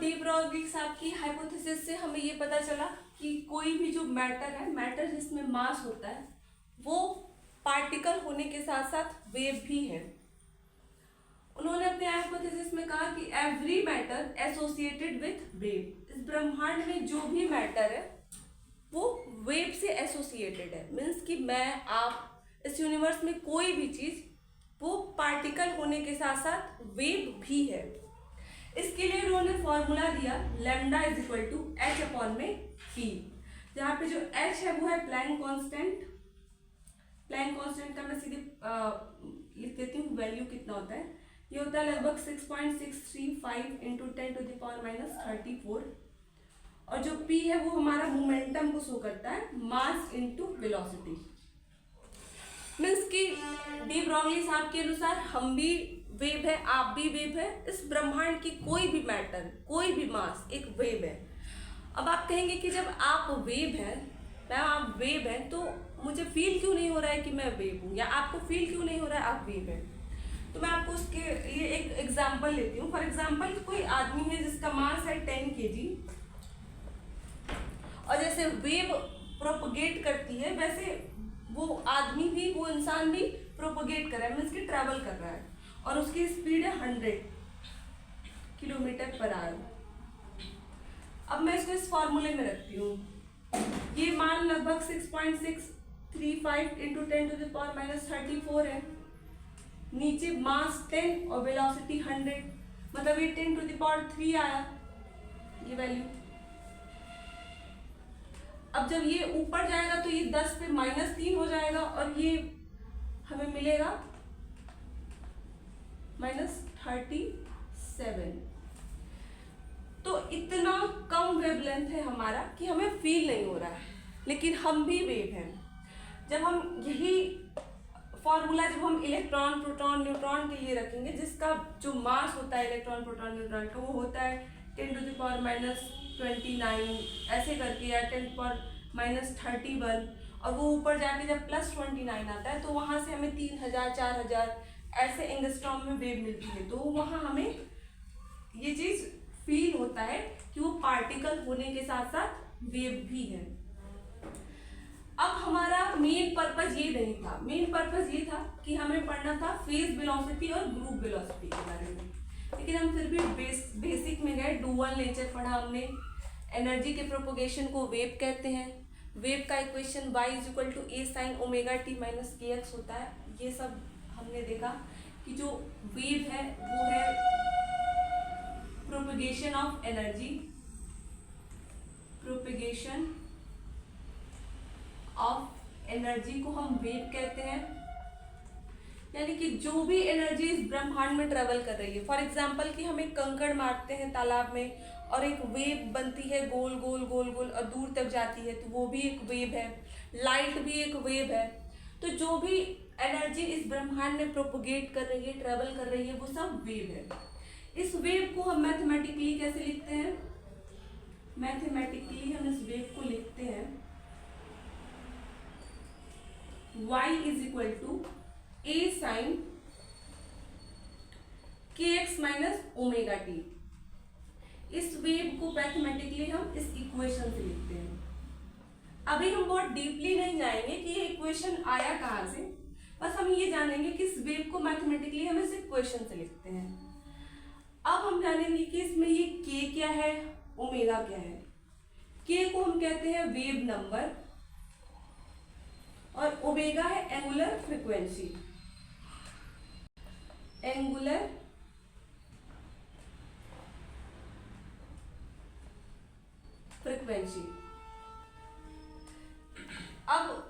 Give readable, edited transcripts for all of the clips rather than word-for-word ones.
De Broglie साहब की hypothesis से हमें ये पता चला कि कोई भी जो मैटर है, मैटर जिसमें मास होता है, वो पार्टिकल होने के साथ साथ वेव भी है। उन्होंने अपने हाइपोथेसिस में कहा कि every matter associated with wave, इस ब्रह्मांड में जो भी मैटर है वो वेव से एसोसिएटेड है। मीन्स कि मैं, आप, इस यूनिवर्स में कोई भी चीज वो पार्टिकल होने के साथ साथ वेव भी है। इसके लिए उन्होंने फॉर्मूला दिया lambda is equal to H upon M P, जहाँ पे जो एच है वो है प्लैंक कांस्टेंट। प्लैंक कांस्टेंट का मैं सीधे लिख देती हूँ, वैल्यू कितना होता है, ये होता है लगभग 6.635 इंटू 10⁻34। और जो p है वो हमारा मोमेंटम को शो करता है, मास इंटू वेलोसिटी। मीन्स कि डी ब्रॉगली साहब के अनुसार हम भी वेव है, आप भी वेव है, इस ब्रह्मांड की कोई भी मैटर, कोई भी मास एक वेव है। अब आप कहेंगे कि जब आप वेव हैं, मैम आप वेव हैं, तो मुझे फील क्यों नहीं हो रहा है कि मैं वेव हूँ, या आपको फील क्यों नहीं हो रहा है आप वेव हैं? तो मैं आपको उसके लिए एक एग्जाम्पल लेती हूँ। फॉर एग्जाम्पल, कोई आदमी है जिसका मास है 10 kg, और जैसे वेव प्रोपगेट करती है वैसे वो आदमी भी, वो इंसान भी प्रोपगेट कर रहा है, मीन्स कि ट्रैवल कर रहा है, और उसकी स्पीड है 100 km/h। अब मैं इसको इस फॉर्मूले में रखती हूँ, ये मान लगभग 6.635 इंटू 10⁻34 है, नीचे मास 10 और वेलोसिटी 100, मतलब ये 10⁻³ आया ये वैल्यू। अब जब ये ऊपर जाएगा तो ये 10 पे -3 हो जाएगा, और ये हमें मिलेगा -37। तो इतना कम वेवलेंथ है हमारा कि हमें फील नहीं हो रहा है, लेकिन हम भी वेव हैं। जब हम यही फॉर्मूला जब हम इलेक्ट्रॉन, प्रोटॉन, न्यूट्रॉन के लिए रखेंगे, जिसका जो मास होता है इलेक्ट्रॉन, प्रोटॉन, न्यूट्रॉन का, वो होता है 10⁻⁻29 ऐसे करके, या 10⁻31, और वो ऊपर जाके जब +29 आता है तो वहाँ से हमें 3000, 4000 ऐसे एंगस्ट्रॉम में वेव मिलती है। तो वहाँ हमें ये चीज़ फील होता है कि वो पार्टिकल होने के साथ साथ वेव भी है। अब हमारा मेन पर्पस ये नहीं था, मेन पर्पस ये था कि हमें पढ़ना था फेज वेलोसिटी और ग्रुप वेलोसिटी के बारे में, लेकिन हम फिर भी बेसिक में गए, डुअल नेचर पढ़ा हमने। एनर्जी के प्रोपोगेशन को वेव कहते हैं। वेव का equation y = a sin ω-t - kx होता है। ये सब हमने देखा कि जो वेव है वो है propagation of energy, propagation of energy को हम वेव कहते हैं। यानी कि जो भी एनर्जी इस ब्रह्मांड में ट्रेवल कर रही है, फॉर एग्जाम्पल कि हम एक कंकड़ मारते हैं तालाब में और एक वेव बनती है, गोल गोल गोल गोल, और दूर तक जाती है, तो वो भी एक वेव है। लाइट भी एक वेव है। तो जो भी एनर्जी इस ब्रह्मांड में प्रोपोगेट कर रही है, ट्रेवल कर रही है, वो सब वेव है। इस वेव को हम मैथमेटिकली कैसे लिखते हैं? मैथमेटिकली हम इस वेव को लिखते हैं y = a sin kx - ω-t। इस वेव को मैथमेटिकली हम इस इक्वेशन से लिखते हैं। अभी हम बहुत डीपली नहीं जाएंगे कि ये इक्वेशन आया कहाँ से, बस हम ये जानेंगे कि इस वेव को मैथमेटिकली हम इस इक्वेशन से लिखते हैं। अब हम जानेंगे कि इसमें ये k क्या है, ओमेगा क्या है। k को हम कहते हैं वेव नंबर, और ओमेगा है एंगुलर फ्रीक्वेंसी। Angular frequency. अब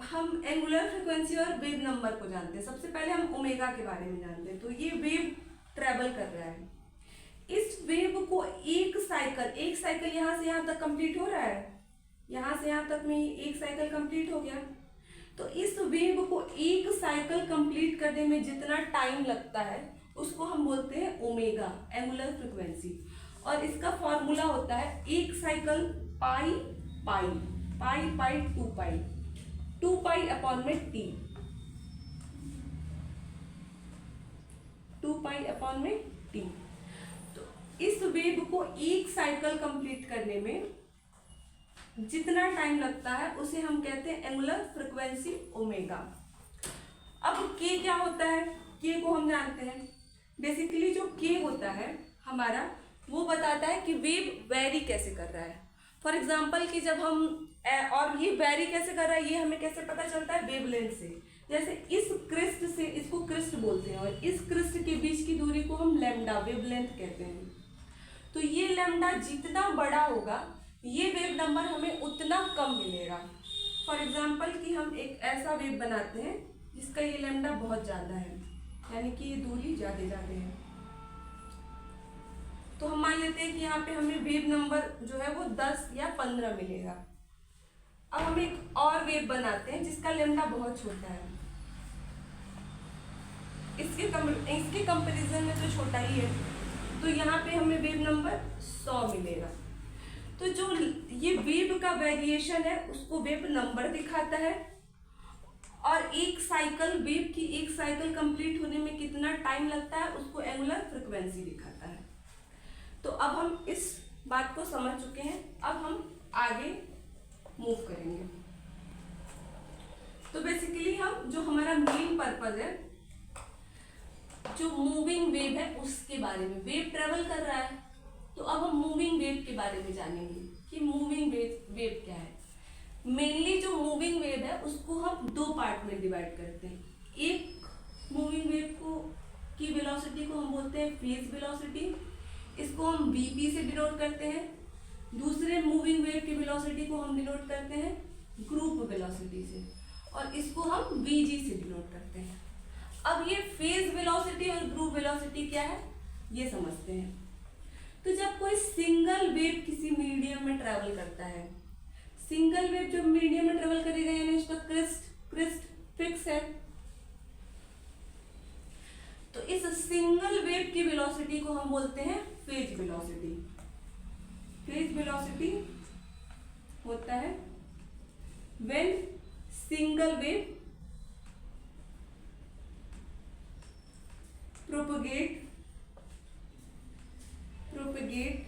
हम एंगुलर फ्रीक्वेंसी और वेव नंबर को जानते हैं। सबसे पहले हम ओमेगा के बारे में जानते हैं। तो ये वेव ट्रेवल कर रहा है, इस वेव को एक साइकिल यहाँ से यहाँ तक कंप्लीट हो रहा है, यहाँ से यहाँ तक में एक साइकिल कंप्लीट हो गया। तो इस वेव को एक साइकिल कंप्लीट करने में जितना टाइम लगता है उसको हम बोलते हैं ओमेगा, एंगुलर फ्रीक्वेंसी। और इसका फॉर्मूला होता है एक साइकिल पाई पाई पाई पाई 2 पाई 2 पाई अपॉन में टी, 2 पाई अपॉन में टी। तो इस वेव को एक साइकिल कंप्लीट करने में जितना टाइम लगता है उसे हम कहते हैं एंगुलर फ्रीक्वेंसी ओमेगा। अब के क्या होता है, के को हम जानते हैं। बेसिकली जो के होता है हमारा, वो बताता है कि वेव वेरी कैसे कर रहा है। फॉर एग्जाम्पल कि जब हम और ये वेरी कैसे कर रहा है ये हमें कैसे पता चलता है, वेवलेंथ से। जैसे इस क्रिस्ट से, इसको क्रिस्ट बोलते हैं, और इस क्रिस्ट के बीच की दूरी को हम लैम्डा वेवलेंथ कहते हैं। तो ये लैम्डा जितना बड़ा होगा ये वेव नंबर हमें उतना कम मिलेगा। फॉर एग्जाम्पल कि हम एक ऐसा वेव बनाते हैं जिसका ये लैम्डा बहुत ज़्यादा है, यानी कि ये दूरी ज़्यादा है। तो हम मान लेते हैं कि यहाँ पे हमें वेव नंबर जो है वो 10 या 15 मिलेगा। अब हम एक और वेव बनाते हैं जिसका लैम्डा बहुत छोटा है, इसके कंपैरिजन में तो छोटा ही है, तो यहाँ पे हमें वेव नंबर 100 मिलेगा। तो जो ये वेव का वेरिएशन है उसको वेव नंबर दिखाता है, और एक साइकिल, वेव की एक साइकिल कंप्लीट होने में कितना टाइम लगता है उसको एंगुलर फ्रीक्वेंसी दिखाता है। तो अब हम इस बात को समझ चुके हैं, अब हम आगे मूव करेंगे। तो बेसिकली हम जो हमारा मेन पर्पज है, जो मूविंग वेव है उसके बारे में, वेव ट्रेवल कर रहा है तो अब हम मूविंग वेव के बारे में जानेंगे कि मूविंग वेव क्या है। मेनली जो मूविंग वेव है उसको हम दो पार्ट में डिवाइड करते हैं। एक मूविंग वेव को की वेलोसिटी को हम बोलते हैं फेज वेलोसिटी, इसको हम वीपी से डिनोट करते हैं। दूसरे मूविंग वेव की वेलोसिटी को हम डिनोट करते हैं ग्रुप वेलोसिटी से, और इसको हम वीजी से डिनोट करते हैं। अब ये फेज वेलोसिटी और ग्रुप वेलोसिटी क्या है ये समझते हैं। तो जब कोई सिंगल वेव किसी मीडियम में ट्रेवल करता है, सिंगल वेव जब मीडियम में ट्रेवल करेगा यानी इसका क्रिस्ट फिक्स है, तो इस सिंगल वेव की वेलोसिटी को हम बोलते हैं फेज वेलोसिटी। फेज वेलोसिटी होता है when single wave propagate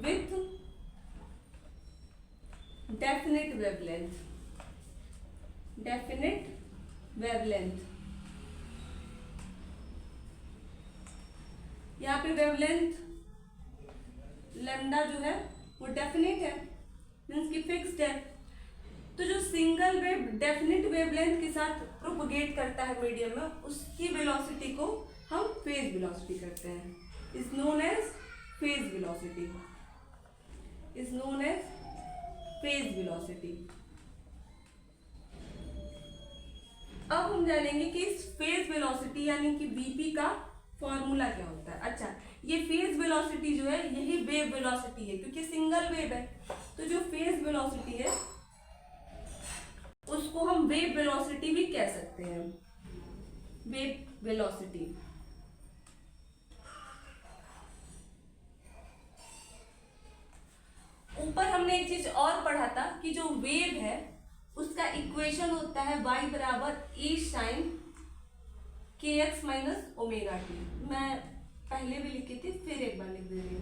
with definite wavelength। यहाँ पे वेवलेंथ लैम्डा जो है वो डेफिनेट है, मीन्स की फिक्स्ड है। तो जो सिंगल वेव डेफिनेट वेवलेंथ के साथ प्रोपगेट करता है मीडियम में, उसकी वेलोसिटी को हम फेज वेलोसिटी करते हैं, is known as phase velocity, is known as phase velocity. अब हम जानेंगे कि इस फेज वेलोसिटी यानी कि वीपी का फॉर्मूला क्या होता है। अच्छा, ये फेज वेलोसिटी जो है यही वेव वेलोसिटी है क्योंकि सिंगल वेव है, तो जो फेज वेलोसिटी है उसको हम वेव वेलोसिटी भी कह सकते हैं, वेव वेलोसिटी। ऊपर हमने एक चीज और पढ़ा था कि जो वेव है उसका इक्वेशन होता है y बराबर e sin kx minus omega T. मैं पहले भी लिखी थी, फिर एक बार लिख दे रही हूँ।